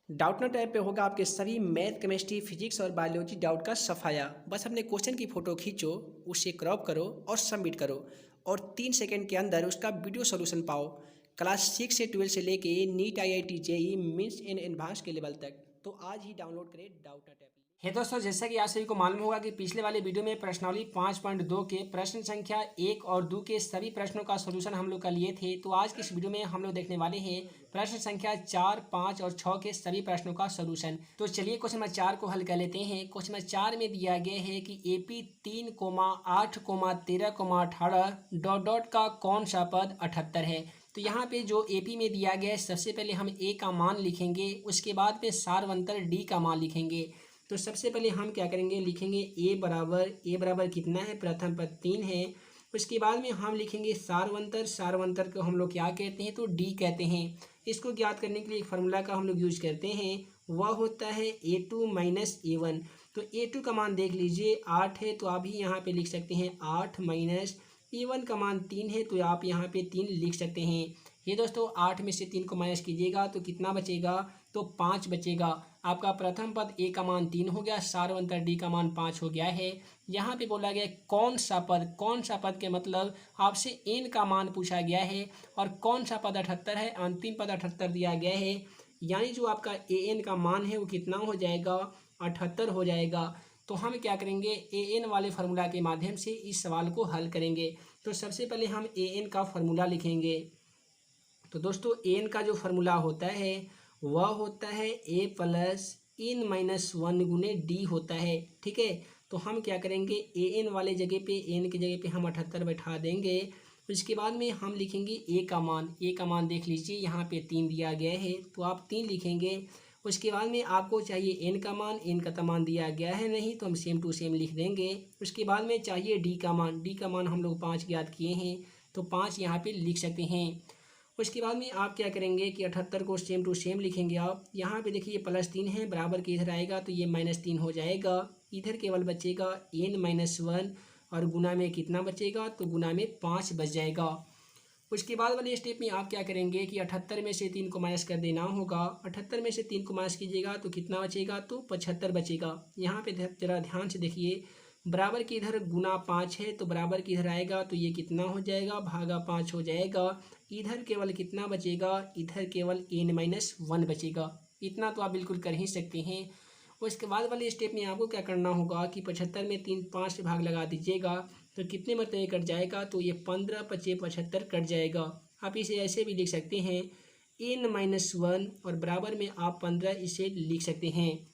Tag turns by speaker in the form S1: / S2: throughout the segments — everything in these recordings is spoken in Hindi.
S1: डाउटनट ऐप पे होगा आपके सभी मैथ, केमिस्ट्री, फिजिक्स और बायोलॉजी डाउट का सफाया। बस अपने क्वेश्चन की फ़ोटो खींचो, उसे क्रॉप करो और सबमिट करो और 3 सेकंड के अंदर उसका वीडियो सॉल्यूशन पाओ। क्लास 6 से 12 से लेके NEET, IIT, JEE, mains and advance के लेवल तक। तो आज ही डाउनलोड करें डाउटनट ऐप। है दोस्तों, जैसा कि आप सभी को मालूम होगा कि पिछले वाले वीडियो में प्रश्नावली 5.2 के प्रश्न संख्या 1 और 2 के सभी प्रश्नों का सॉल्यूशन हम लोग का लिए थे। तो आज की इस वीडियो में हम लोग देखने वाले हैं प्रश्न संख्या 4, 5 और 6 के सभी प्रश्नों का सॉल्यूशन। तो चलिए क्वेश्चन नंबर 4 को हल कर लेते हैं। क्वेश्चन नंबर 4 में दिया गया है कि AP 3,8,13,18 डॉट डॉट का कौन सा पद 78 है। तो यहाँ पे जो AP में दिया गया है, सबसे पहले हम A का मान लिखेंगे, उसके बाद में सारवंतर D का मान लिखेंगे। तो सबसे पहले हम क्या करेंगे, लिखेंगे ए बराबर कितना है, प्रथम पद 3 है। उसके बाद में हम लिखेंगे सारवंतर को हम लोग क्या कहते हैं, तो डी कहते हैं। इसको ज्ञात करने के लिए एक फार्मूला का हम लोग यूज करते हैं, वह होता है A2 माइनस A1। तो A2 का मान देख लीजिए 8 है, तो आप ही यहाँ पे लिख सकते हैं 8 माइनस A1 का मान 3 है, तो आप यहाँ पे 3 लिख सकते हैं। ये दोस्तों 8 में से 3 को माइनस कीजिएगा तो कितना बचेगा, तो 5 बचेगा। आपका प्रथम पद ए का मान 3 हो गया, सारवंतर डी का मान 5 हो गया है। यहाँ पे बोला गया कौन सा पद के मतलब आपसे एन का मान पूछा गया है और कौन सा पद 78 है, अंतिम पद 78 दिया गया है। यानी जो आपका ए एन का मान है वो कितना हो जाएगा, 78 हो जाएगा। तो हम क्या करेंगे, ए एन वाले फार्मूला के माध्यम से इस सवाल को हल करेंगे। तो सबसे पहले हम ए एन का फार्मूला लिखेंगे। तो दोस्तों एन का जो फार्मूला होता है वह होता है ए प्लस इन माइनस 1 गुने डी होता है। ठीक है, तो हम क्या करेंगे, ए एन वाले जगह पे, एन की जगह पे हम 78 बैठा देंगे। उसके बाद में हम लिखेंगे ए का मान देख लीजिए यहाँ पे 3 दिया गया है, तो आप 3 लिखेंगे। उसके बाद में आपको चाहिए एन का तो मान दिया गया है नहीं, तो हम सेम टू सेम लिख देंगे। उसके बाद में चाहिए डी का मान हम लोग 5 ज्ञात किए हैं, तो 5 यहाँ पे लिख सकते हैं। उसके बाद में आप क्या करेंगे कि 78 को सेम टू सेम लिखेंगे। आप यहाँ पे देखिए +3 है, बराबर के इधर आएगा तो ये -3 हो जाएगा। इधर केवल बचेगा n-1 और गुना में कितना बचेगा, तो गुना में 5 बच जाएगा। उसके बाद वाले स्टेप में आप क्या करेंगे कि 78 में से 3 को माइनस कर देना होगा। 78 में से 3 को माइनस कीजिएगा तो कितना बचेगा, तो 75 बचेगा। यहाँ पे जरा ध्यान से देखिए, बराबर की इधर गुना 5 है, तो बराबर की इधर आएगा तो ये कितना हो जाएगा, भागा 5 हो जाएगा। इधर केवल कितना बचेगा, इधर केवल n-1 बचेगा। इतना तो आप बिल्कुल कर ही सकते हैं। उसके बाद वाले स्टेप में आपको क्या करना होगा कि 75 में 3 5 से भाग लगा दीजिएगा, तो कितने मरतबे कट जाएगा, तो ये 15 × 5 = 75 कट जाएगा। आप इसे ऐसे भी लिख सकते हैं n-1 और बराबर में आप 15 इसे लिख सकते हैं।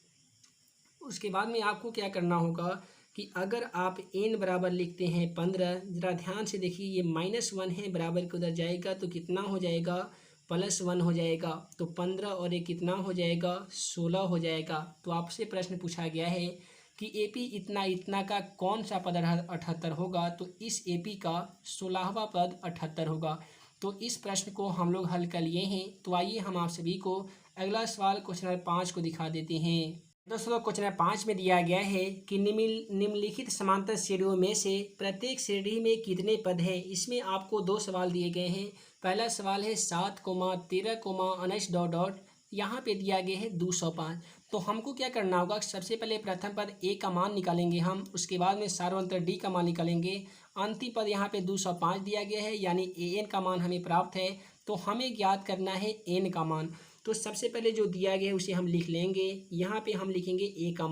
S1: उसके बाद में आपको क्या करना होगा कि अगर आप n बराबर लिखते हैं 15, ज़रा ध्यान से देखिए, ये -1 है, बराबर के उधर जाएगा तो कितना हो जाएगा, +1 हो जाएगा। तो 15 और ये कितना हो जाएगा, 16 हो जाएगा। तो आपसे प्रश्न पूछा गया है कि AP इतना का कौन सा पद 78 होगा, तो इस AP का 16वां पद 78 होगा। तो इस प्रश्न को हम लोग हल कर लिए हैं। तो आइए हम आप सभी को अगला सवाल क्वेश्चन नंबर 5 को दिखा देते हैं। दोस्तों क्वेश्चन नंबर 5 में दिया गया है कि निम्नलिखित समांतर श्रेणियों में से प्रत्येक श्रेणी में कितने पद हैं। इसमें आपको 2 सवाल दिए गए हैं। पहला सवाल है 7, 13, 19 डॉट डॉट, यहाँ पे दिया गया है 205। तो हमको क्या करना होगा, सबसे पहले प्रथम पद ए का मान निकालेंगे हम, उसके बाद में सारवंतर डी का मान निकालेंगे। अंतिम पद यहाँ पे 205 दिया गया है, यानी एन का मान हमें प्राप्त है। तो हमें ज्ञात करना है एन का मान। तो सबसे पहले जो दिया गया है उसे हम लिख लेंगे। यहाँ पे हम लिखेंगे ए का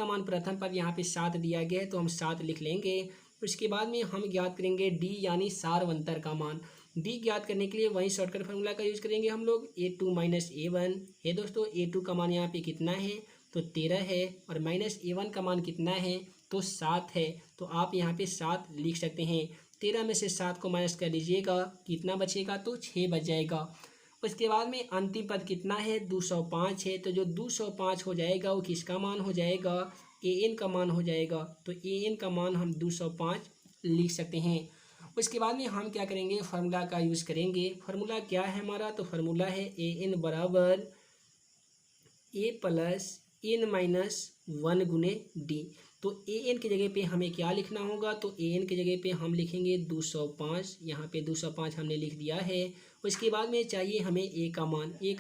S1: मान प्रथम पद यहाँ पे 7 दिया गया है, तो हम 7 लिख लेंगे। उसके बाद में हम ज्ञात करेंगे डी यानी सारवंतर का मान। डी ज्ञात करने के लिए वही शॉर्टकट फार्मूला का यूज करेंगे हम लोग, A2 माइनस A1 है। दोस्तों A2 का मान यहाँ पे कितना है, तो 13 है, और -A1 का मान कितना है, तो 7 है। तो आप यहाँ पे 7 लिख सकते हैं। 13 में से 7 को माइनस कर लीजिएगा, कितना बचेगा, तो 6 बच जाएगा। उसके बाद में अंतिम पद कितना है, 205 है। तो जो 205 हो जाएगा वो किसका मान हो जाएगा, an का मान हो जाएगा। तो an का मान हम 205 लिख सकते हैं। उसके बाद में हम क्या करेंगे, फार्मूला का यूज़ करेंगे। फार्मूला क्या है हमारा, तो फार्मूला है an बराबर a प्लस n-1 गुने डी। तो an की जगह पे हमें क्या लिखना होगा, तो an की जगह पे हम लिखेंगे 205। यहाँ पे 205 हमने लिख दिया है। उसके बाद में चाहिए हमें a का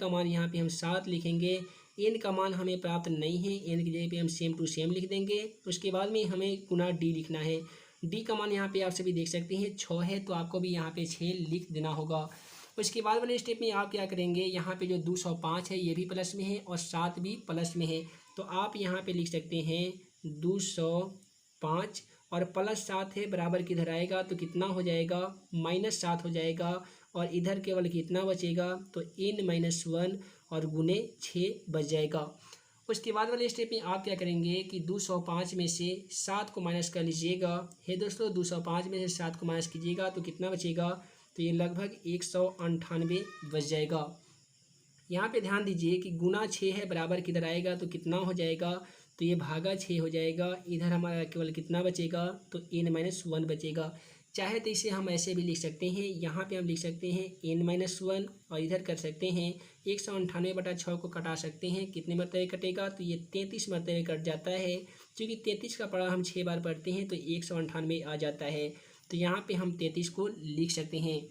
S1: मान यहाँ पे हम 7 लिखेंगे। एन का मान हमें प्राप्त नहीं है, एन की जगह पे हम सेम टू सेम लिख देंगे। उसके बाद में हमें गुना डी लिखना है। डी का मान यहाँ पे आप सभी देख सकते हैं 6 है, तो आपको भी यहाँ पे 6 लिख देना होगा। उसके बाद वाले स्टेप में आप क्या करेंगे, यहाँ पे जो 205 है ये भी प्लस में है और 7 भी प्लस में है, तो आप यहाँ पे लिख सकते हैं 205 और प्लस 7 है, बराबर किधर आएगा तो कितना हो जाएगा, -7 हो जाएगा। और इधर केवल कितना बचेगा तो n-1 और गुने 6 बच जाएगा। उसके बाद वाले स्टेप में आप क्या करेंगे कि 205 में से 7 को माइनस कर लीजिएगा। हे दोस्तों 205 में से 7 को माइनस कीजिएगा तो कितना बचेगा, तो ये लगभग 198 बच जाएगा। यहाँ पे ध्यान दीजिए कि गुना 6 है, बराबर किधर आएगा तो कितना हो जाएगा, तो ये भागा 6 हो जाएगा। इधर हमारा केवल कितना बचेगा तो n-1 बचेगा। चाहे तो इसे हम ऐसे भी लिख सकते हैं, यहाँ पे हम लिख सकते हैं n-1 और इधर कर सकते हैं 198/6 को कटा सकते हैं, कितने मरतबे कटेगा तो ये 33 मरतबे कट जाता है। क्योंकि 33 का पढ़ा हम 6 बार पढ़ते हैं तो 198 आ जाता है, तो यहाँ पे हम 33 को लिख सकते हैं।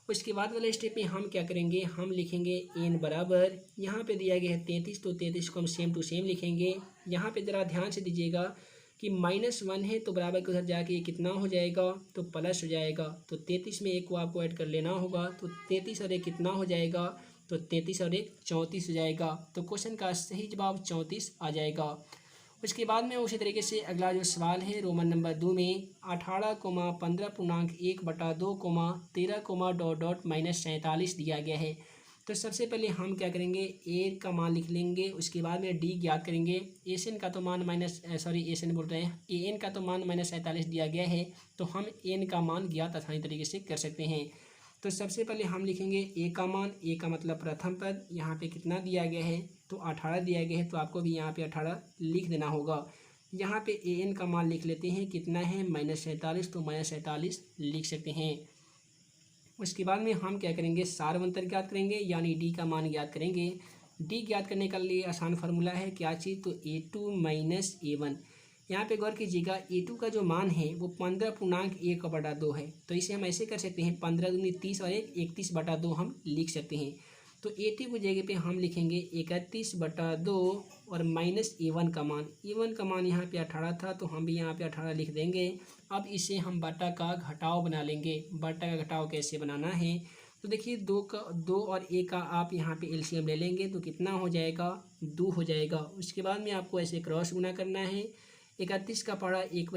S1: उसके बाद वाले स्टेप में हम क्या करेंगे, हम लिखेंगे n बराबर, यहाँ पे दिया गया है 33, तो 33 को हम सेम टू सेम लिखेंगे। यहाँ पे ज़रा ध्यान से दीजिएगा कि -1 है तो बराबर के उधर जाके ये कितना हो जाएगा तो प्लस हो जाएगा, तो 33 में 1 को आपको ऐड कर लेना होगा, तो 33 और 1 कितना हो जाएगा तो 33 और 1 34 हो जाएगा। तो क्वेश्चन का सही जवाब 34 आ जाएगा। उसके बाद में उसी तरीके से अगला जो सवाल है रोमन नंबर 2 में 18,15.1/2, 13, -47 दिया गया है। तो सबसे पहले हम क्या करेंगे, ए का मान लिख लेंगे। उसके बाद में डी ज्ञात करेंगे। एन का तो मान एन बोल रहे हैं, एन का तो मान -47 दिया गया है, तो हम एन का मान ज्ञात आसानी तरीके से कर सकते हैं। तो सबसे पहले हम लिखेंगे ए का मान, ए का मतलब प्रथम पद, यहाँ पे कितना दिया गया है तो 18 दिया गया है, तो आपको भी यहाँ पे 18 लिख देना होगा। यहाँ पे ए एन का मान लिख लेते हैं, कितना है -47, तो -47 लिख सकते हैं। उसके बाद में हम क्या करेंगे, सारवंतर ज्ञात करेंगे, यानी डी का मान ज्ञात करेंगे। डी ज्ञात करने के लिए आसान फार्मूला है, क्या चीज़ तो A2 - A1। यहाँ पे गौर कीजिएगा, A2 का जो मान है वो 15.1/2 है, तो इसे हम ऐसे कर सकते हैं 15 दूनी 30 और 1 31/2 हम लिख सकते हैं। तो A2 की जगह पे हम लिखेंगे 31/2 और -A1 का मान, A1 का मान यहाँ पे 18 था, तो हम भी यहाँ पे 18 लिख देंगे। अब इसे हम बटा का घटाव बना लेंगे। बटा का घटाव कैसे बनाना है, तो देखिए 2 और ए का आप यहाँ पे एलसीएम ले लेंगे तो कितना हो जाएगा 2 हो जाएगा। उसके बाद में आपको ऐसे क्रॉस गुना करना है। 31 का पढ़ा एक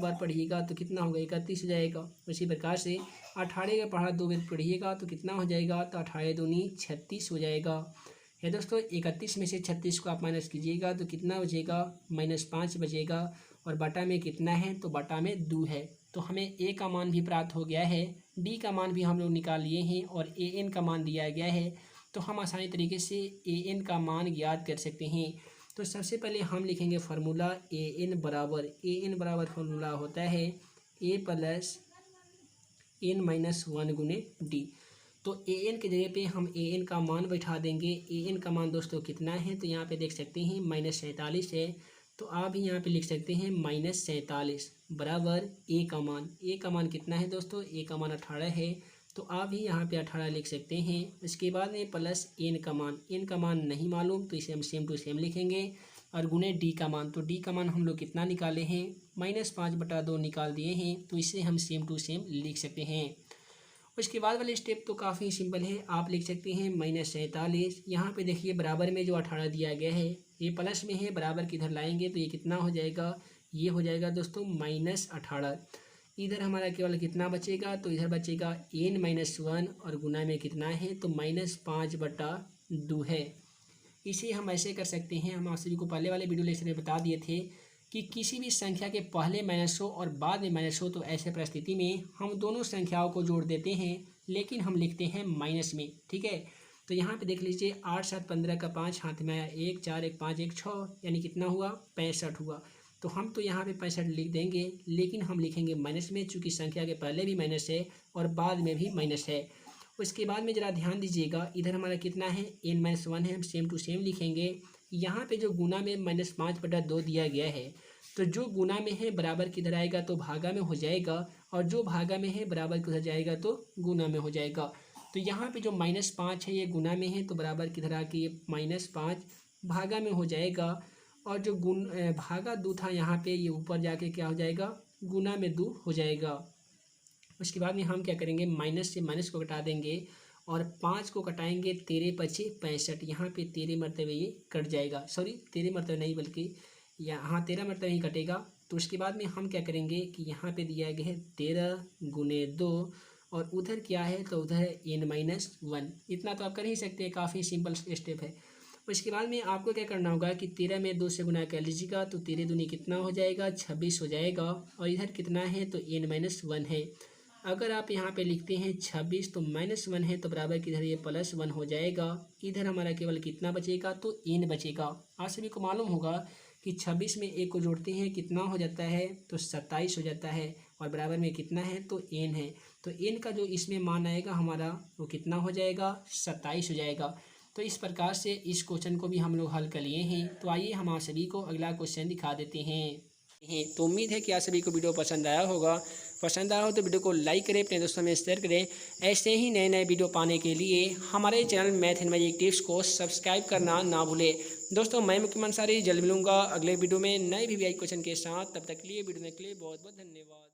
S1: बार पढ़िएगा तो कितना होगा 31 हो जाएगा। उसी प्रकार से 18 का पढ़ा 2 बार पढ़िएगा तो कितना हो जाएगा तो 18 दूनी 36 हो जाएगा। है दोस्तों, 31 में से 36 को आप माइनस कीजिएगा तो कितना बचेगा -5 बचेगा। और बटा में कितना है तो बटा में 2 है। तो हमें ए का मान भी प्राप्त हो गया है, डी का मान भी हम लोग निकाल लिए हैं और ए एन का मान दिया गया है। तो हम आसानी तरीके से ए एन का मान ज्ञात कर सकते हैं। तो सबसे पहले हम लिखेंगे फार्मूला ए एन बराबर फार्मूला होता है ए प्लस n-1 गुने डी। तो ए एन की जगह पे हम ए एन का मान बैठा देंगे। ए एन का मान दोस्तों कितना है तो यहाँ पे देख सकते हैं -47 है, तो आप भी यहाँ पे लिख सकते हैं -47 बराबर ए का मान कितना है दोस्तों, ए का मान 18 है, तो आप भी यहाँ पे 18 लिख सकते हैं। इसके बाद में प्लस एन का मान नहीं मालूम, तो इसे हम सेम टू सेम लिखेंगे। और गुने डी का मान, तो डी का मान हम लोग कितना निकाले हैं -5/2 निकाल दिए हैं, तो इसे हम सेम टू सेम लिख सकते हैं। उसके बाद वाले स्टेप तो काफ़ी सिंपल है, आप लिख सकते हैं -47। यहाँ पे देखिए बराबर में जो 18 दिया गया है ये प्लस में है, बराबर किधर लाएंगे तो ये कितना हो जाएगा, ये हो जाएगा दोस्तों -18। इधर हमारा केवल कितना बचेगा तो इधर बचेगा n-1 और गुना में कितना है तो -5/2 है। इसे हम ऐसे कर सकते हैं, हम आप सभी को पहले वाले वीडियो लेक्चर में बता दिए थे कि किसी भी संख्या के पहले माइनस हो और बाद में माइनस हो तो ऐसे परिस्थिति में हम दोनों संख्याओं को जोड़ देते हैं, लेकिन हम लिखते हैं माइनस में। ठीक है, तो यहाँ पे देख लीजिए 8 7 15 का 5 हाथ में आया, 1 4 1 5 1 6, यानी कितना हुआ 65 हुआ। तो हम तो यहाँ पे 65 लिख देंगे, लेकिन हम लिखेंगे माइनस में, चूँकि संख्या के पहले भी माइनस है और बाद में भी माइनस है। उसके बाद में ज़रा ध्यान दीजिएगा, इधर हमारा कितना है n-1 है, हम सेम टू सेम लिखेंगे। यहाँ पे जो गुना में -5/2 दिया गया है, तो जो गुना में है बराबर किधर आएगा तो भागा में हो जाएगा, और जो भागा में है बराबर किधर जाएगा तो गुना में हो जाएगा। तो यहाँ पे जो -5 है ये गुना में है, तो बराबर किधर आके ये -5 भागा में हो जाएगा, और जो भागा 2 था यहाँ पे ये ऊपर जाके क्या हो जाएगा, गुना में 2 हो जाएगा। उसके बाद में हम क्या करेंगे, माइनस से माइनस को घटा देंगे और 5 को घटाएंगे, 13 पचे 65, यहाँ पे 13 मरतबे ये कट जाएगा, सॉरी 13 मरतबे नहीं बल्कि यहाँ 13 मरतबे ही कटेगा। तो उसके बाद में हम क्या करेंगे कि यहाँ पे दिया गया है 13 गुने 2, और उधर क्या है तो उधर है n-1। इतना तो आप कर ही सकते हैं, काफ़ी सिंपल स्टेप है। उसके बाद में आपको क्या करना होगा कि 13 में 2 से गुना कर लीजिएगा, तो 13 दूनी कितना हो जाएगा, 26 हो जाएगा, और इधर कितना है तो n-1 है। अगर आप यहाँ पे लिखते हैं 26 तो -1 है, तो बराबर किधर ये +1 हो जाएगा। इधर हमारा केवल कितना बचेगा तो n बचेगा। आप सभी को मालूम होगा कि 26 में 1 को जोड़ते हैं कितना हो जाता है तो 27 हो जाता है, और बराबर में कितना है तो n है। तो n का जो इसमें मान आएगा हमारा वो कितना हो जाएगा, 27 हो जाएगा। तो इस प्रकार से इस क्वेश्चन को भी हम लोग हल कर लिए हैं। तो आइए हम आप सभी को अगला क्वेश्चन दिखा देते हैं। तो उम्मीद है कि आप सभी को वीडियो पसंद आया होगा। पसंद आया हो तो वीडियो को लाइक करें, अपने दोस्तों में शेयर करें। ऐसे ही नए नए वीडियो पाने के लिए हमारे channel math and magic tips को सब्सक्राइब करना ना भूलें। दोस्तों मैं मुकीम अंसारी जल्द मिलूंगा अगले वीडियो में नए भी क्वेश्चन के साथ। तब तक के लिए वीडियो देखने के लिए बहुत बहुत धन्यवाद।